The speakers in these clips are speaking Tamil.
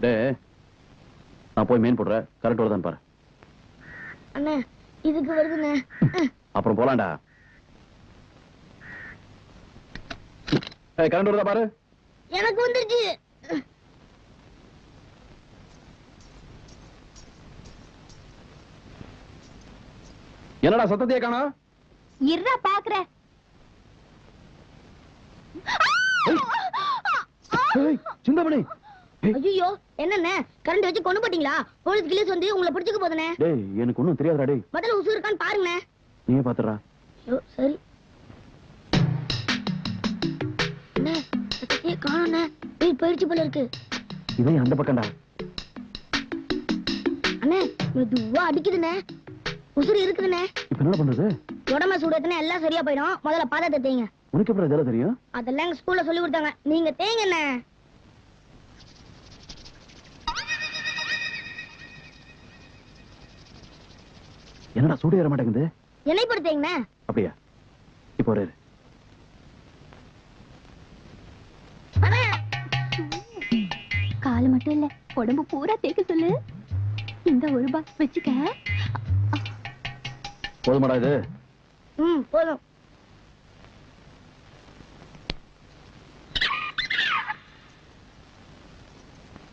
டேய் நான் போய் மெயின் போடுறேன் கரெக்ட் வருதான்னு பாரு. அண்ணே இதுக்கு வருதுண்ணே. அப்புறம் போலாம்டா. கரண்ட் வருதா பாரு. எனக்கு வந்துருச்சு. என்னடா சத்தத்தையே காணோம்? இருடா பாக்குறேன். சிந்தாமணி. ஐயோ என்னண்ணே கரண்ட் வச்சு கொண்டு போட்டீங்களா? போலீஸ் கிளீஸ் வந்து உங்களை பிடிச்சுக்க போதுனே. டேய் எனக்கு ஒண்ணும் தெரியாதுடா டேய். முதல்ல உசு இருக்கான்னு பாருங்கண்ணே. நீயே பாத்துறா. சரி அண்ணே சத்தத்தையே காணோண்ணே. போயிடுச்சு போல இருக்கு. இவன் அந்த பக்கம்டா. அண்ணே மெதுவா அடிக்குதுண்ணே. உசுறு இருக்குதுண்ணே. இப்ப என்ன பண்றது? உடம்ப சூடத்துனா எல்லாம் சரியா போயிடும். முதல்ல பாதத்தை தேய்ங்க. உனக்கு எப்படி இதெல்லாம் தெரியும்? அதெல்லாம் எங்க ஸ்கூல்ல சொல்லி கொடுத்தாங்க. நீங்க தேய்ங்கண்ணே. என்னடா சூடு ஏற மாட்டேங்குது? எண்ணெய் படுத்தீங்கண்ணே. அப்படியா? இப்போ ஒரு கால் மட்டும் இல்ல உடம்பு பூரா தேய்க்க சொல்லு. இந்த ஒரு ரூபாய் வச்சுக்க. போதுமாடா இது? போதும்.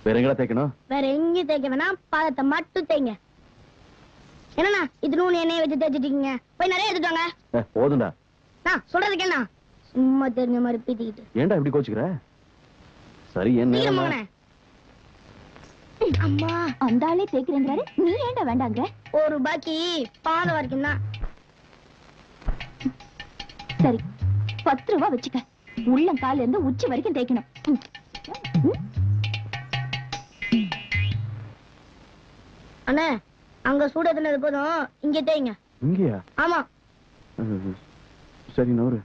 வேற எங்கடா தேய்க்கணும்? வேற எங்கேயும் தேய்க்க வேணாம். பாதத்தை மட்டும் தேய்ங்க. என்னண்ணா இது நூறு எண்ணெயை வச்சு தேய்ச்சிட்டீங்க. போய் நிறைய எடுத்துட்டாங்க. போதும்டா. நான் சொல்றது கேளா. சும்மா தெரிஞ்ச மாதிரி பீத்திக்கிட்டு. ஏன்டா இப்படி கோச்சுக்கிற? சரி என்ன அம்மா அந்த ஆளே தேய்க்கிறேங்கிறாரு. நீ ஏன்டா வேண்டாங்க? ஒரு பாக்கி பாதம் வரைக்கும் தான். சரி 10 ரூபாய் வச்சுக்க. உள்ளம் கால இருந்து உச்சி வரைக்கும் தேய்க்கணும். அண்ணே அங்க சூட தினது போதும். இங்க தேய்ங்க. இங்கயா? ஆமா. சரி நவரு.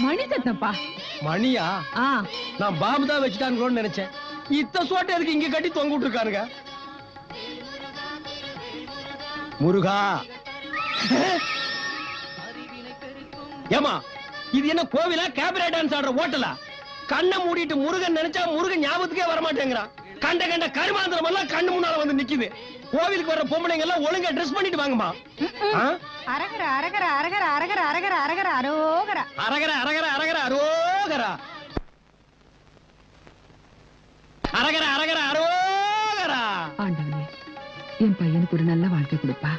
மணி சத்தப்பா. மணியா? நான் பாம்பு தான் வச்சுட்டான்னு நினைச்சேன். இத்த சோட்டை எதுக்கு இங்க கட்டி தொங்க விட்டுருக்காருங்க? முருகா. ஏமா இது என்ன கோவிலா கேபரே டான்ஸ் ஆடுற ஹோட்டலா? கண்ணை மூடிட்டு முருகன் நினைச்சா முருகன் ஞாபகத்துக்கே வரமாட்டேங்கிறான். கண்ட கண்ட கருமாந்திரம் எல்லாம் கண்ணு முன்னால வந்து நிக்குது. கோவிலுக்கு வர்ற பொம்பளைங்க எல்லாம் ஒழுங்கா ட்ரெஸ் பண்ணிட்டு வாங்கம்மா. அரகர அரகர அரகர அரகர அரகர அரகர அரோகர அரகர அரகர அரகர அரோகர அரகர அரகர அரோகர. ஆண்டவனே என் பையனுக்கு ஒரு நல்ல வாழ்க்கை கொடுப்பா.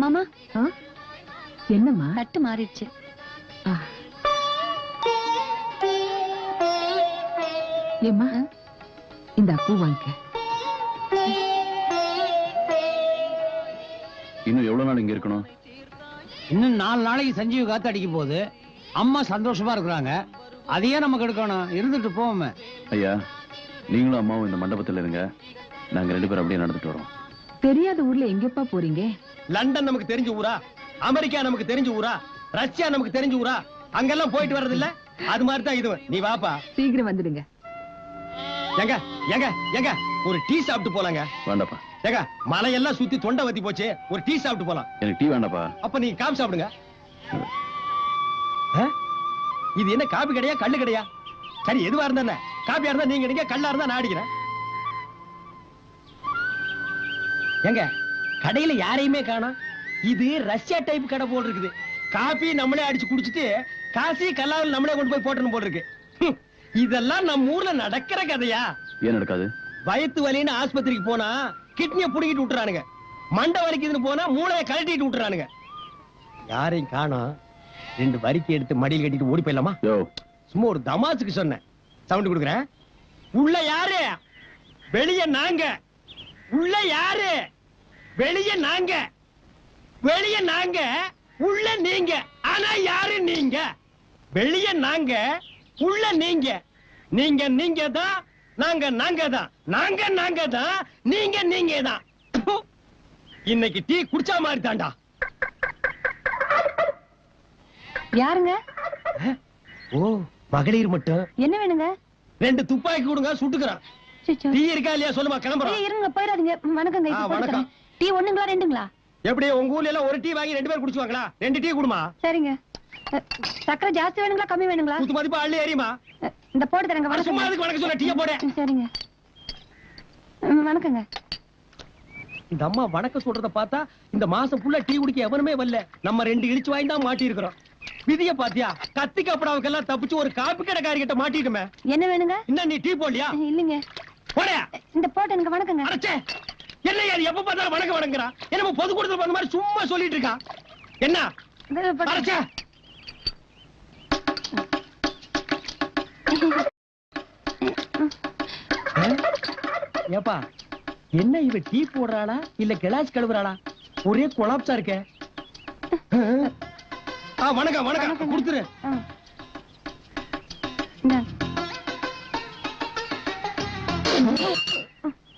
மாமா என்னம்மா? தட்டு மாறிடுச்சு. ஏம்மா இந்த பூ வாங்கிக்க. இன்னும் எவ்வளவு நாள் இங்க இருக்கணும்? இன்னும் 4 நாளைக்கு சஞ்சீவ காத்து அடிக்க போகுது. அம்மா சந்தோஷமா இருக்கிறாங்க. அதையே நமக்கு எடுக்கணும். இருந்துட்டு போவோமே. ஐயா நீங்களும் அம்மாவும் இந்த மண்டபத்தில் இருங்க. நாங்க 2 பேரும் அப்படியே நடந்துட்டு வரோம். தெரியாத ஊர்ல எங்கப்பா போறீங்க? லண்டன் நமக்கு தெரிஞ்ச ஊரா? அமெரிக்கா நமக்கு தெரிஞ்ச ஊரா? ரஷ்யா நமக்கு தெரிஞ்ச ஊரா? அங்கெல்லாம் போயிட்டு வர்றது இல்ல. அது மாதிரி தான் இதுவும். நீ வாப்பா. சீக்கிரம் வந்துடுங்க. எங்க எங்க எங்க ஒரு டீ சாப்பிட்டு போலாங்க. வேண்டாப்பா. ஏங்க மலையெல்லாம் சுத்தி தொண்டை வத்தி போச்சு. ஒரு டீ சாப்பிட்டு போலாம். எனக்கு டீ வேண்டாப்பா. அப்ப நீங்க காபி சாப்பிடுங்க. இது என்ன காபி கடையா கல்லு கடையா? சரி எதுவா இருந்தா காபியா இருந்தா நீங்க அடிங்க, கல்லா இருந்தா நான் அடிக்கிறேன். எங்க கடையில யாரையுமே காணோம். இது ரஷ்யா டைப் கடை போல் இருக்குது. காபி நம்மளே அடிச்சு குடிச்சிட்டு காசி கல்லாவில் நம்மளே கொண்டு போய் போட்டணும் போல் இருக்கு. இதெல்லாம் நம்ம ஊர்ல நடக்கிற கதையா? ஏன் நடக்காது? வயித்து வலின்னு ஆஸ்பத்திரிக்கு போனா கிட்னிய புடுங்கிட்டு விட்டுறானுங்க, மண்டை வலிக்குதுன்னு போனா மூளையை கழட்டிட்டு விட்டுறானுங்க. யாரையும் காணோம். 2 வரிக்கை எடுத்து மடியில் கட்டிட்டு ஓடி போயிடலாமா? யோ, சும்மா ஒரு தமாசுக்கு சொன்னேன். சவுண்ட் கொடுக்குறேன். உள்ள யாரு? வெளிய நாங்க. உள்ள யாரு? வெளிய நாங்க. வெளிய நாங்க, உள்ள நீங்க. ஆனா யாரு நீங்க? வெளிய நாங்க, உள்ள நீங்க. நீங்க நீங்க தான், நாங்க நாங்க தான். நாங்க நாங்க தான், நீங்க நீங்க தான். ப்பு. இன்னைக்கு டீ குடிச்சா மாதிரி தாண்டா. யாருங்க? ஓ, மகளிர் மட்டும். என்ன வேணுங்க? 2 துப்பாக்கி கொடுங்க, சுட்டுக்கிறேன். சிச்சோ. டீ இருக்கா இல்லையா சொல்லுமா, கிளம்புறோம். ஏய், இருங்க, போயிடாதீங்க. வணக்கங்க. இப்ப வணக்கம். போட்டுக்கிறேன். டீ ஒண்ணுங்களா 2ங்களா? எப்படி உங்க ஊர்ல எல்லாம் ஒரு டீ வாங்கி 2 பேர் குடிச்சுவாங்களா? 2 டீ குடுமா. சரிங்க. சக்கரை ஜாஸ்தி வேணுங்களா கம்மி வேணுங்களா? குத்து மதிப்பு அள்ளி ஏறியுமா. இந்த போட்டு தரங்க. சும்மா வணக்கம். அதுக்கு வணக்கம் சொல்ல, டீய போட. சரிங்க. வணக்கங்க. இந்த அம்மா வணக்கம் சொல்றத பார்த்தா இந்த மாசம் ஃபுல்லா டீ குடிக்க எவனுமே வரல. நம்ம 2 இடிச்சு வாங்கி தான் மாட்டி இருக்கிறோம். விதிய பாத்தியா? கத்தி கப்படாவுக்கெல்லாம் தப்பிச்சு ஒரு காப்பி கடைக்காரி கிட்ட மாட்டிட்டுமே. என்ன வேணுங்க? இன்னும் நீ டீ போடலையா? இல்லைங்க. போட. இந்த போட்டு எனக்கு வணக்கங்க. அடச்சே, என்ன யார் எப்ப பார்த்தாலும் வணக்கம் வணங்குறா? என்ன பொது கூட்டத்துல வந்த மாதிரி சும்மா சொல்லிட்டு இருக்கா? என்ன இந்த போட்டு- அடச்சே. ஏப்பா, என்ன இவ டீ போடுறாளா இல்ல கிளாஸ் கழுவுறாளா? ஒரே கொலாப்ஸா இருக்க. வணக்கம் வணக்கம் கொடுத்துரு. ஆ. இந்தாங்க.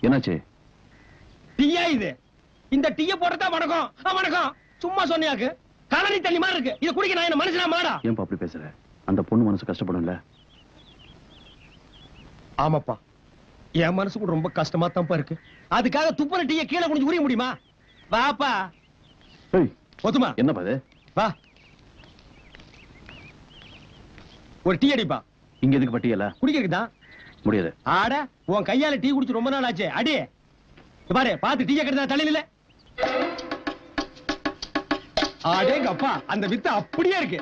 என்னாச்சு? டீயா இது? இந்த டீய போடுறதா வணக்கம்? வணக்கம் சும்மா சொன்னியாக்கு. கலனி தண்ணி மாதிரி இருக்கு. இத குடிக்க நான் என்ன மனுஷனா மாடா? ஏன்பா அப்படி பேசுற? அந்த பொண்ணு மனசு கஷ்டப்படும்ல. ஆமாப்பா, என் மனசு கூட ரொம்ப கஷ்டமா தான்ப்பா இருக்கு. அதுக்காக துப்புற டீய கீழே குனிஞ்சு உரிய முடியுமா? வாப்பா. ஏய், ஒத்துமா என்னப்பா இது? வா, ஒரு டீ அடிப்பா. இங்க எதுக்கு பட்டியல? குடிக்கிறதுதான். முடியாது. ஆட, உன் கையால டீ குடிச்சு ரொம்ப நாள் ஆச்சு. அடி இங்க பாரு, பாத்து டீய கெடுத்தா தலையில. ஆடேங்க அப்பா, அந்த வித்து அப்படியே இருக்கு.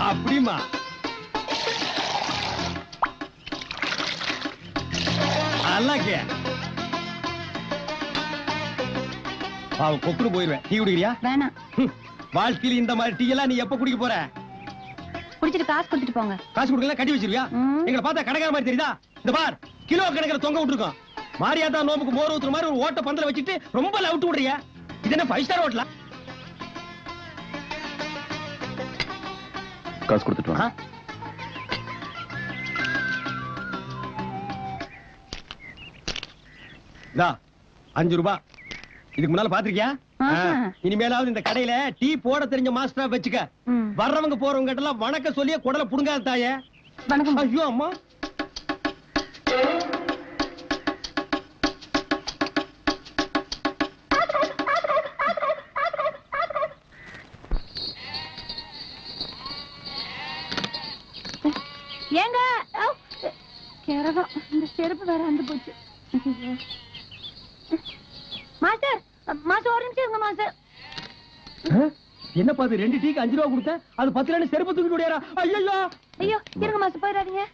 அப்படிமா? அல்லாக்கே அவன் கொப்புன்னு போயிருவேன். டீ குடிக்கிறியா? வேணாம். வாழ்க்கையில இந்த மாதிரி டீ எல்லாம் நீ எப்ப குடிக்க போற? குடிச்சிட்டு காசு கொடுத்துட்டு போங்க. காசு கொடுக்கல கட்டி வச்சிருக்கியா? ம். எங்களை பார்த்தா கடைக்கார மாதிரி தெரியுதா? இந்த பார், கிலோ கணக்கில் தொங்க விட்டுருக்கோம். மாரியாத்தா நோம்புக்கு மோர் ஊத்துற மாதிரி ஒரு ஓட்ட பந்தல வச்சுட்டு ரொம்ப லவுட்டு விடுறியா? இது என்ன 5 ஸ்டார் ஹோட்டலா? காசு கொடுத்துட்டு வா. 5 ரூபாய். இதுக்கு முன்னால பாத்திருக்கியா? ஆஹா. இனிமேலாவது இந்த கடையில டீ போட தெரிஞ்ச மாஸ்டரா வச்சுக்க. ம். வர்றவங்க போறவங்க கிட்ட எல்லாம் வணக்கம் சொல்லியே குடல புடுங்காத தாயே. வணக்கம். ஐயோ அம்மா. ஏங்க கிரகம், இந்த செருப்பு வேற வந்து போச்சு. மாஸ்டர், மாஸ்டர் ஒரு நிமிஷம் இருங்க மாஸ்டர். என்னப்பா அது? 2 டீக்கு 5 ரூபா கொடுத்தேன், அது 10 ரூபாய் செருப்பு தூக்கிட்டு ஓடியாரா? ஐயோ ஐயோ இருங்க மாஸ்டர், போயிடாதீங்க.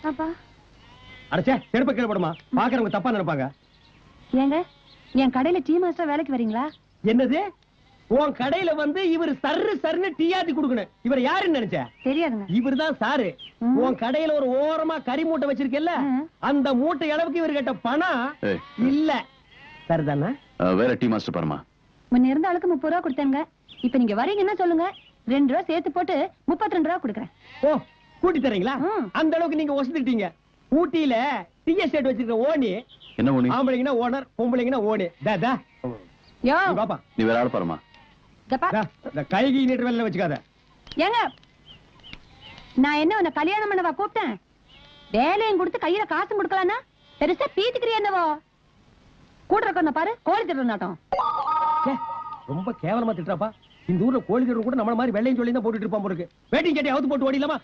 அப்பா அடச்சே, செருப்பை கீழே போடுமா, பாக்குறவங்க தப்பா நினைப்பாங்க. ஏங்க, என் கடையில டீ மாஸ்டர் வேலைக்கு வரீங்களா? என்னது? உன் கடையில வந்து இவர் சர்ன்னு டீயாத்தி கொடுக்கணும். இவர் யாருன்னு நினைச்ச? தெரியாதுங்க. இவர்தான் சாரு. ம். உன் கடையில ஒரு ஓரமா கறி மூட்டை வச்சிருக்கல, ம். அந்த மூட்டை அளவுக்கு இவர் கேட்ட பணம் ஏய், இல்ல. சரிதானே? வேற டீ மாஸ்டர் பாருமா. முன்ன இருந்த ஆளுக்கு 30 ரூபா கொடுத்தேங்க. இப்ப நீங்க வரீங்கன்னா சொல்லுங்க, 2 ரூபா சேர்த்து போட்டு 32 ரூபா கொடுக்குறேன். ஓ, கூட்டி தரீங்களா? ம். அந்த அளவுக்கு நீங்க வசதிட்டீங்க. ஊட்டியில டீ எஸ்டேட் வச்சிருக்க ஓனி. என்ன ஒண்ணு? ஆம்பளைங்கன்னா ஓனர், பொம்பளைங்கன்னா ஓனி. தா யோ பாப்பா, நீ வேற ஆள் பாருமா. இதப்பா. இந்த கைகி நீட்டு வேலை வச்சுக்காத. ஏங்க, நான் என்ன உன்னை கல்யாணம் பண்ணவா கூப்பிட்டேன்? வேலையும் கொடுத்து கையில காசும் கொடுக்கலான்னா பெருசா பீத்துக்கிறியா என்னவோ? கூட இருக்க பாரு, கோழி திருட நாட்டம். ச்சே, ரொம்ப கேவலமா திட்டுறாப்பா. இந்த ஊர்ல கோழி திருடன் கூட நம்மள மாதிரி வெள்ளையும் சொல்லி தான் போட்டுட்டு இருப்பான் போல இருக்கு. வேட்டிங் கேட்டி அவுத்து போட்டு ஓடிலாமா?